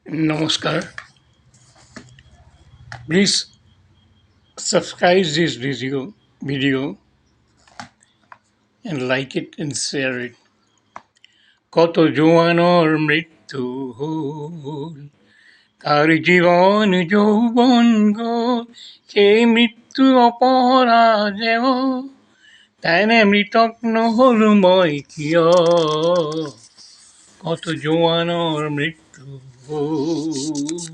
Namaskar. Please subscribe this video and like it and share it. কত জোয়ানোর মৃত্যু হল, কার জীবন যৌবন গোল, সেই মৃত্যু অপরাজেয়, তাই না মৃতগ্ন হল মই কিয়, কত জোয়ানোর মৃত্যু হল।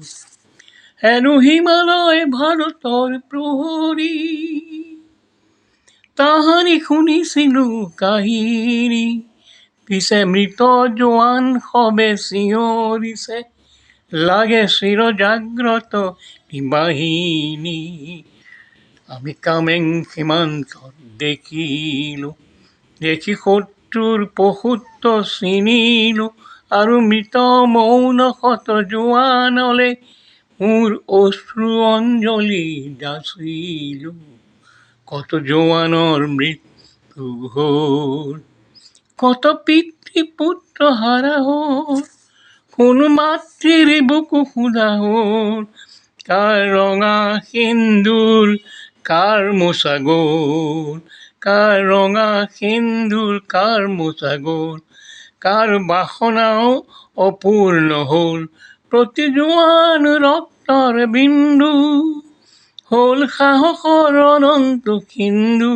হেন হিমালয় ভারতর প্রহরী, তাহারি শুনিছিল কাহিনী, পিছে মৃত জোৱান সবে চিঞৰিছে, লাগে চিৰ জাগ্ৰত বাহিনী। আমি কামেং সীমান্তত দেখিলো, দেখি শত্ৰুৰ পশুত্ব চিনিলো, আৰু মৃত মৌন শত জোৱানলে মোৰ অশ্ৰু অঞ্জলি যাচিলো। কত জোৱানৰ মৃত্যু হ'ল, কত পিতৃ পুত্ৰ হাৰা হ'ল, কোনো মাতৃৰ বুকু সুধা হ'ল, কাৰ ৰঙা সিন্দুৰ কাৰ মোচা গ'ল, কাৰ ৰঙা সিন্দুৰ কাৰ মোচা গ'ল, কাৰ বাসনাও অপূৰ্ণ হ'ল, প্ৰতি জোৱান ৰক্তৰ বিন্দু হ'ল সাহসৰ অনন্ত সিন্ধু।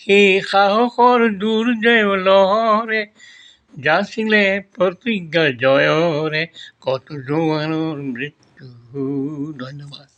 সেই সাহসৰ দুৰ্জয় লহৰে যাচিলে প্ৰতিজ্ঞা জয়ৰে, কত জোৱানৰ মৃত্যু। ধন্যবাদ।